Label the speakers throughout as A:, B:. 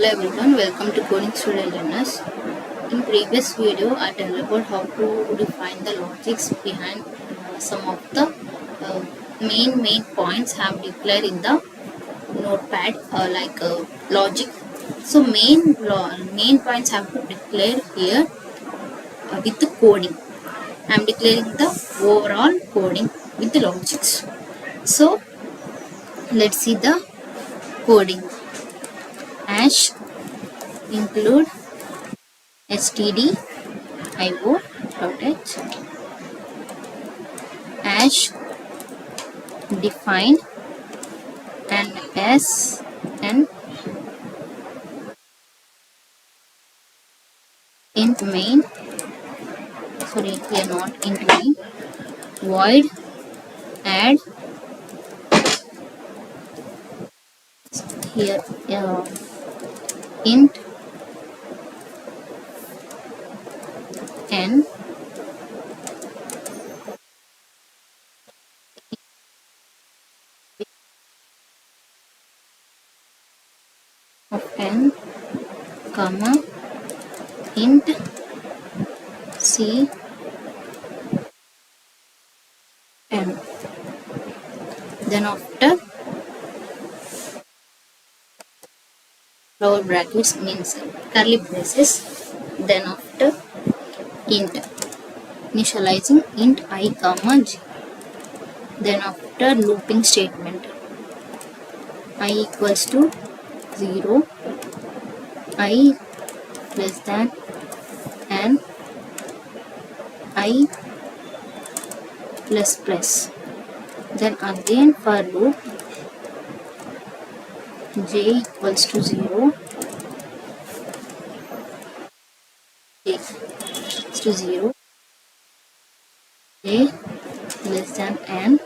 A: Hello everyone, welcome to Coding Studio Learners. In previous video, I tell about how to define the logics behind some of the main points have declared in the notepad logic. So main points have to declare here with the coding. I am declaring the overall coding with the logics. So let's see the coding. Hash include stdio.h hash define and s and int main, sorry here not int main, void add here int n of n comma int c n. Then after lower brackets means curly braces. Then after int initializing int I comma j. Then after looping statement I equals to 0, I less than and I plus plus. Then again for loop j equals to 0, j equals to 0, j less than n,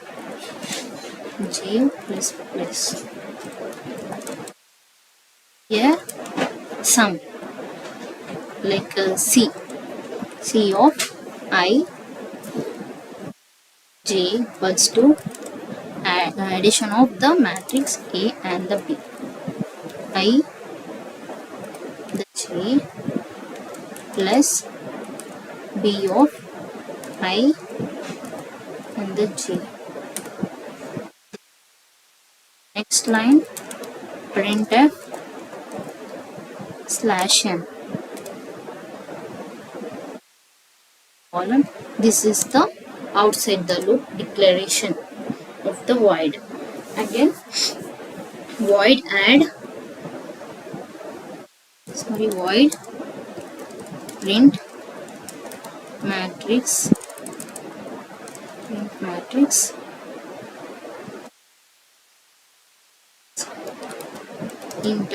A: j plus plus. Here sum like c of I j equals to addition of the matrix A and the B. I the j plus B of I and the j. Next line printf slash n column. This is the outside the loop declaration of the void. Again void void print matrix int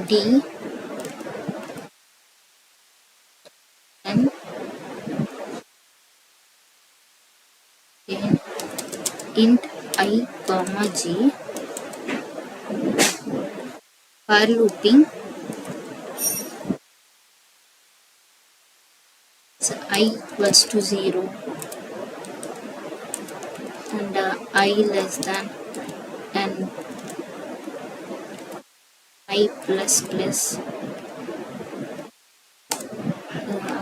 A: d and int I comma j. For looping so I equals to 0 and I less than and I plus plus.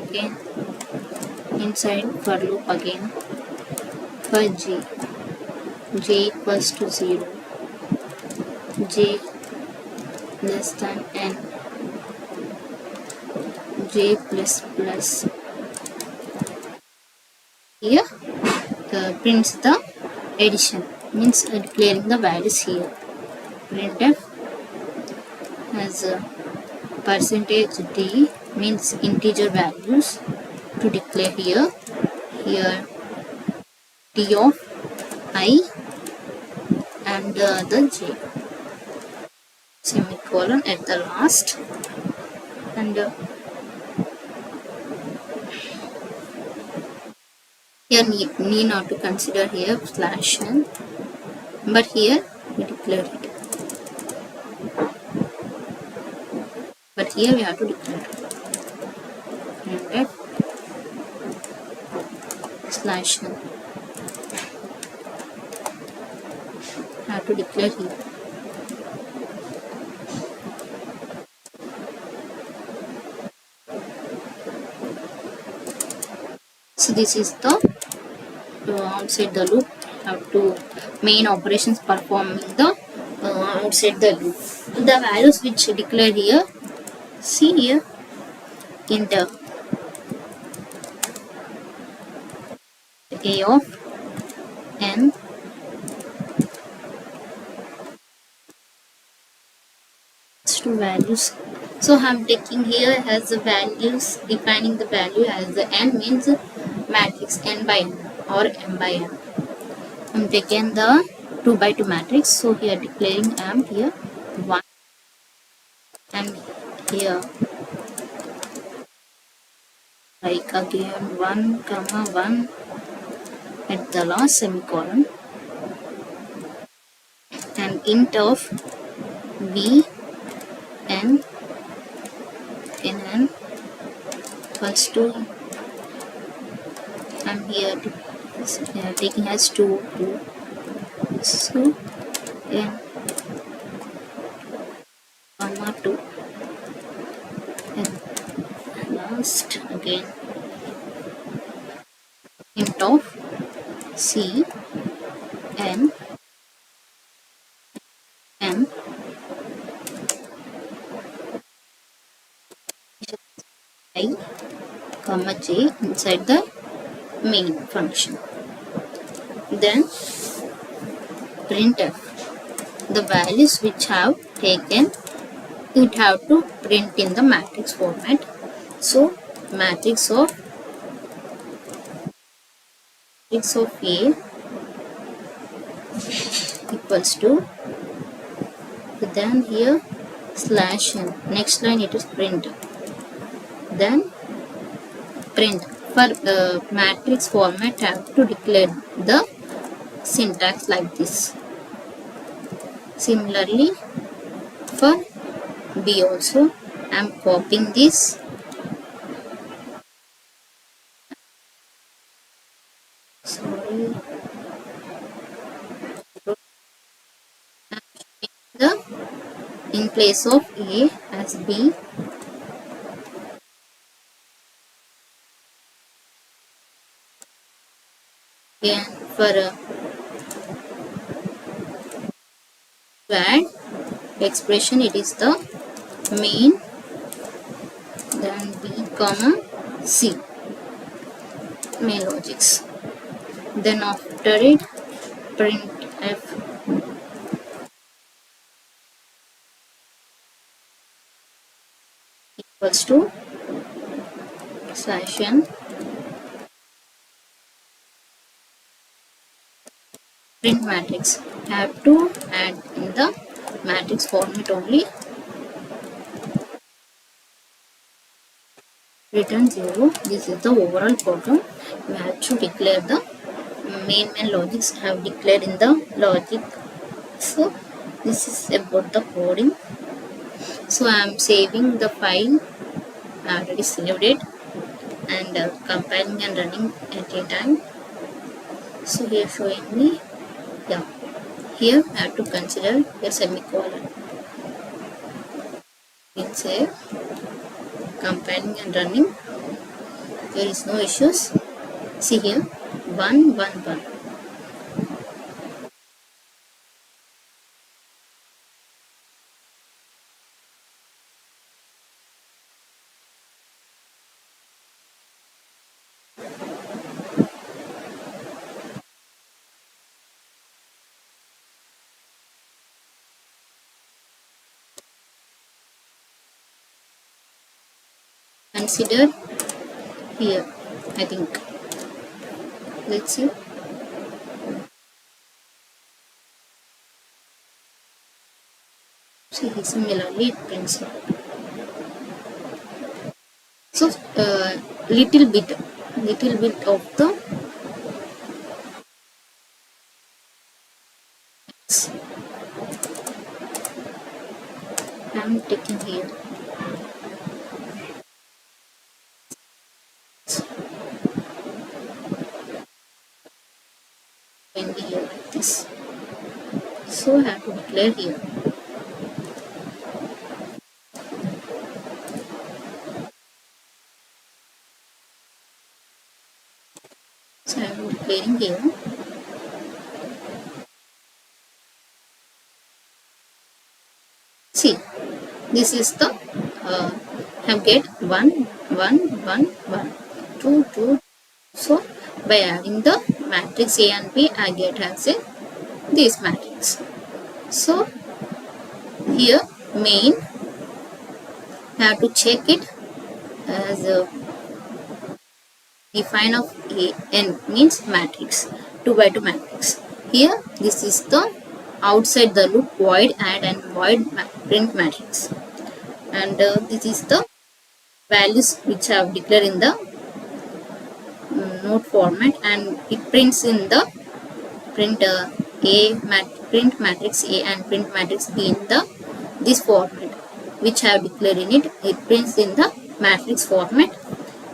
A: Again inside for loop again for j equals to 0, j less than n, j plus plus. Here prints the addition means declaring the values here. Printf has percentage d means integer values to declare here d of I and the j, semicolon at the last. And here need not to consider here slash n, but here we declare it, but here we have to declare printf slash n. Have to declare here. So this is the outside the loop. Have to main operations performing the outside the loop. The values which declared here, see here, int a of n two values. So I'm taking here as the values, defining the value as the n means matrix n by n or m by n. I'm taking the 2 by 2 matrix. So here declaring m here 1 and here like again 1 comma 1 at the last semicolon and int of v n n equals to I'm here taking as 2 so n comma 2 and last again int of c n n I comma j inside the main function. Then printf the values which have taken, it have to print in the matrix format. So matrix of A equals to, then here slash n, next line it is print, then print. For matrix format have to declare the syntax like this. Similarly for B also I am copying this, sorry, the in place of A as B, and for to add expression it is the main, then B comma C main logics, then after it print f equals to slash n print matrix. Have to add in the matrix format only, return 0. This is the overall program. You have to declare the main logics have declared in the logic. So this is about the coding. So I am saving the file. I already saved it and compiling and running at a time. So here showing me, yeah, here I have to consider a semicolon. We'll save, compiling and running. There is no issues. See here 1 1 1. Consider here, I think. Let's see. See, similarly it prints out. So little bit of the I'm taking here. When we here like this. So I have to declare here. declaring here. See, this is the have get 1 1 1 1 2 2. So by adding the matrix A and B, I get as a this matrix. So here main have to check it as a define of A n means matrix 2 by 2 matrix. Here this is the outside the loop void add and void print matrix, and this is the values which I have declared in the node format, and it prints in the print print matrix A and print matrix B in the this format which I have declared in it. It prints in the matrix format,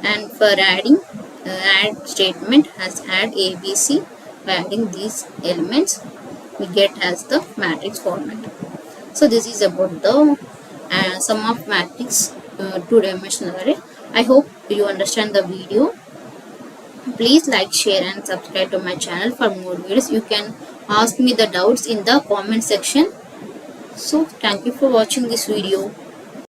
A: and for adding add statement has add ABC. By adding these elements we get as the matrix format. So this is about the sum of matrix two-dimensional array. I hope you understand the video. Please like, share and subscribe to my channel for more videos. You can ask me the doubts in the comment section. So thank you for watching this video.